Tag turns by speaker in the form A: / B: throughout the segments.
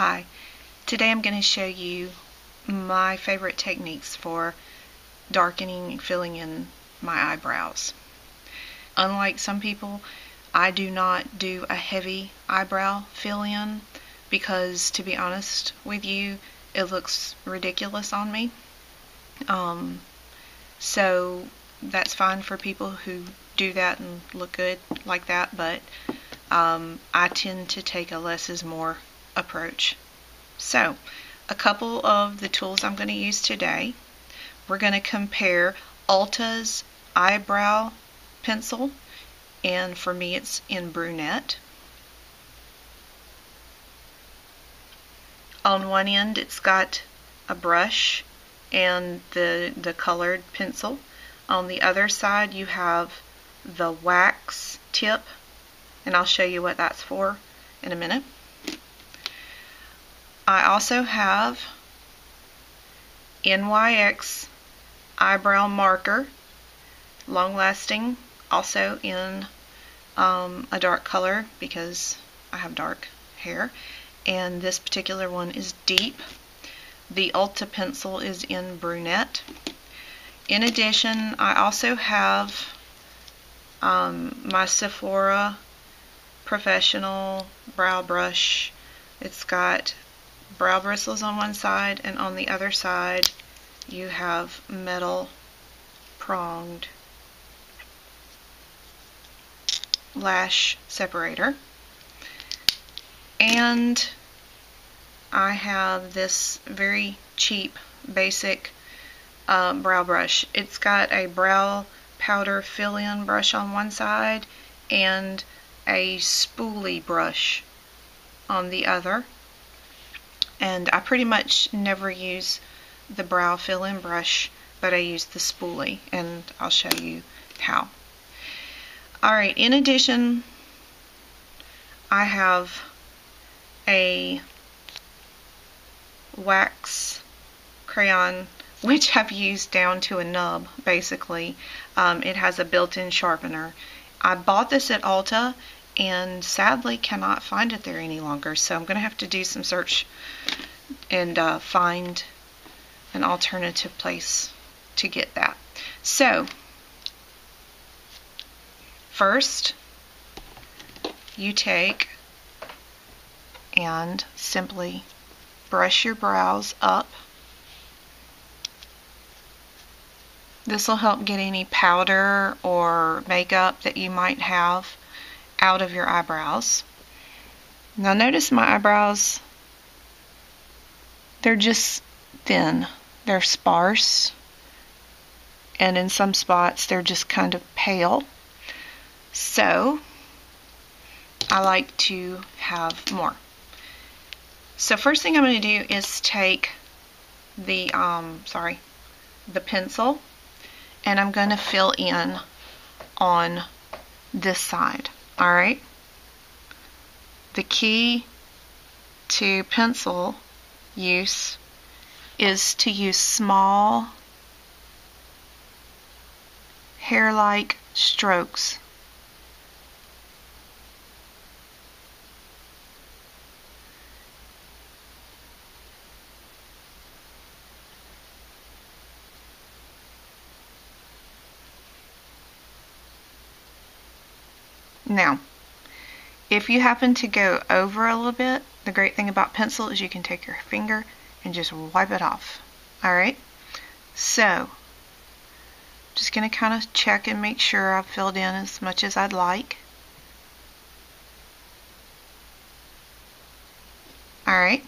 A: Hi, today I'm going to show you my favorite techniques for darkening and filling in my eyebrows. Unlike some people, I do not do a heavy eyebrow fill in because, to be honest with you, it looks ridiculous on me. So that's fine for people who do that and look good like that, but I tend to take a less is more approach. So, a couple of the tools I'm going to use today. We're going to compare Ulta's eyebrow pencil, and for me it's in Brunette. On one end it's got a brush and the colored pencil. On the other side you have the wax tip, and I'll show you what that's for in a minute. I also have NYX eyebrow marker, long lasting, also in a dark color because I have dark hair, and this particular one is deep. The Ulta pencil is in Brunette. In addition, I also have my Sephora professional brow brush. It's got brow bristles on one side, and on the other side you have metal pronged lash separator. And I have this very cheap basic brow brush. It's got a brow powder fill-in brush on one side and a spoolie brush on the other. And I pretty much never use the brow fill-in brush, but I use the spoolie, and I'll show you how. Alright, in addition, I have a wax crayon, which I've used down to a nub, basically. It has a built-in sharpener. I bought this at Ulta, and sadly cannot find it there any longer, so I'm going to have to do some search and find an alternative place to get that. So first you take and simply brush your brows up. This will help get any powder or makeup that you might have out of your eyebrows. Now notice my eyebrows, they're just thin. They're sparse, and in some spots they're just kind of pale. So I like to have more. So first thing I'm going to do is take the pencil, and I'm going to fill in on this side. Alright, the key to pencil use is to use small hair-like strokes. Now, if you happen to go over a little bit, the great thing about pencil is you can take your finger and just wipe it off. Alright, so just going to kind of check and make sure I've filled in as much as I'd like. Alright,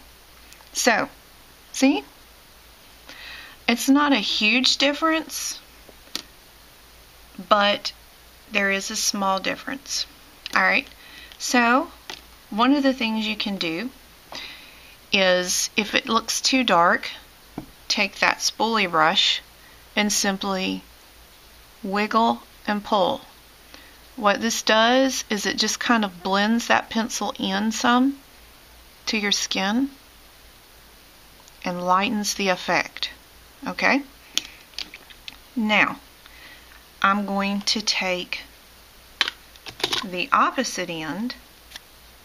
A: so see, it's not a huge difference, but there is a small difference. Alright, so one of the things you can do is, if it looks too dark, take that spoolie brush and simply wiggle and pull. What this does is it just kind of blends that pencil in some to your skin and lightens the effect. Okay? Now, I'm going to take the opposite end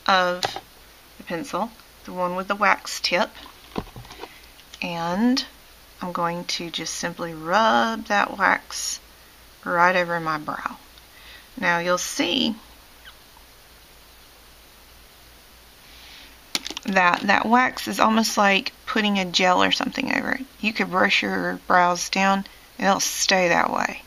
A: of the pencil, the one with the wax tip, and I'm going to just simply rub that wax right over my brow. Now you'll see that wax is almost like putting a gel or something over it. You could brush your brows down and it'll stay that way.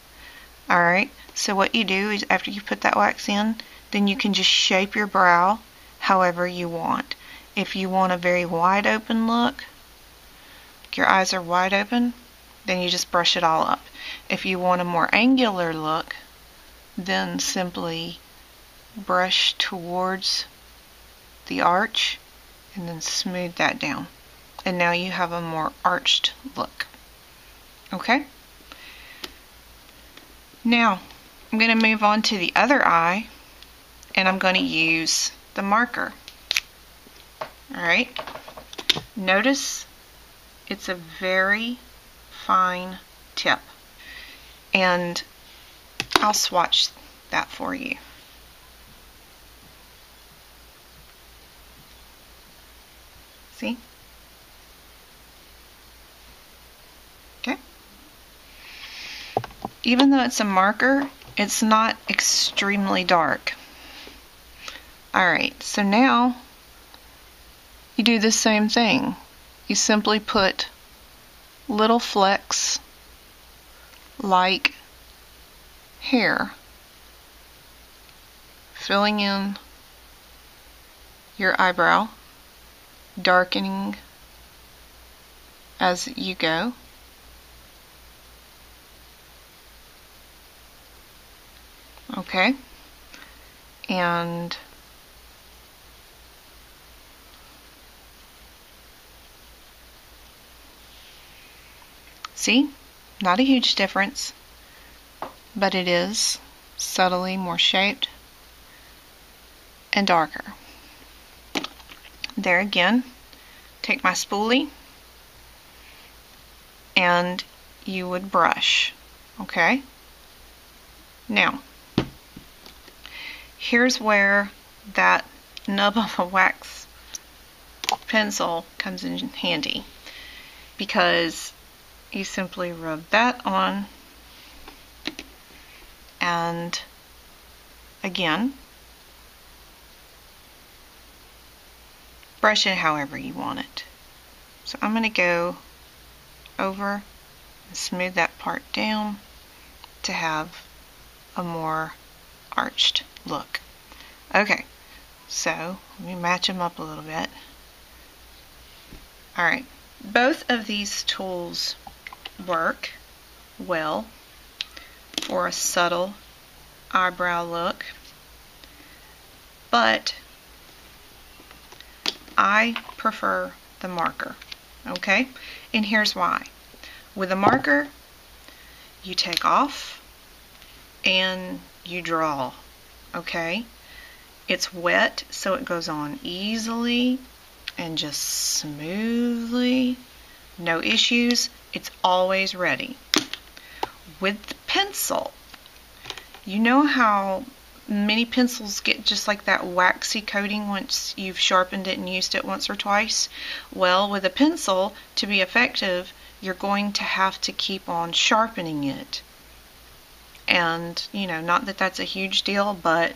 A: Alright, so what you do is after you put that wax in, then you can just shape your brow however you want. If you want a very wide open look, your eyes are wide open, then you just brush it all up. If you want a more angular look, then simply brush towards the arch and then smooth that down. And now you have a more arched look. Okay? Now, I'm going to move on to the other eye, and I'm going to use the marker. Alright? Notice it's a very fine tip. And I'll swatch that for you. See? Okay. Even though it's a marker, it's not extremely dark. Alright, so now you do the same thing. You simply put little flecks like hair, filling in your eyebrow, darkening as you go. Okay, and see, not a huge difference, but it is subtly more shaped and darker. There again, take my spoolie and you would brush. Okay? Now, here's where that nub of a wax pencil comes in handy, because you simply rub that on and again brush it however you want it. So I'm going to go over and smooth that part down to have a more arched look. Okay, so let me match them up a little bit. Alright, both of these tools work well for a subtle eyebrow look, but I prefer the marker. Okay, and here's why. With a marker, you take off and you draw. Okay, it's wet, so it goes on easily and just smoothly, no issues. It's always ready. With the pencil, you know how many pencils get just like that waxy coating once you've sharpened it and used it once or twice? Well, with a pencil, to be effective, you're going to have to keep on sharpening it. And, you know, not that that's a huge deal, but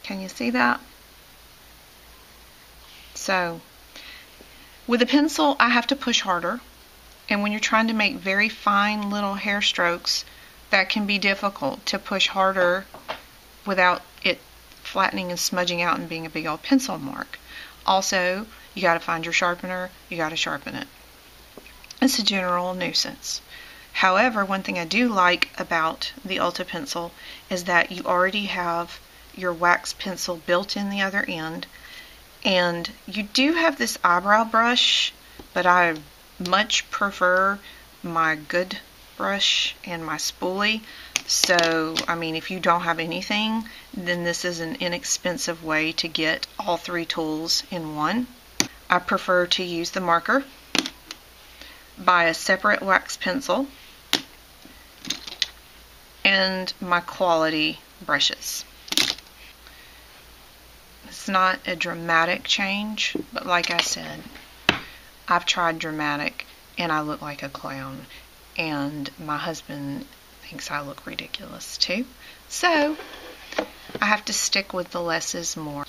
A: can you see that? So, with a pencil, I have to push harder. And when you're trying to make very fine little hair strokes, that can be difficult to push harder without it flattening and smudging out and being a big old pencil mark. Also, you got to find your sharpener, you got to sharpen it. It's a general nuisance. However, one thing I do like about the Ulta pencil is that you already have your wax pencil built in the other end, and you do have this eyebrow brush, but I much prefer my good brush and my spoolie. So, I mean, if you don't have anything, then this is an inexpensive way to get all three tools in one. I prefer to use the marker, buy a separate wax pencil, and my quality brushes. It's not a dramatic change, but like I said, I've tried dramatic and I look like a clown, and my husband thinks I look ridiculous too. So I have to stick with the less is more.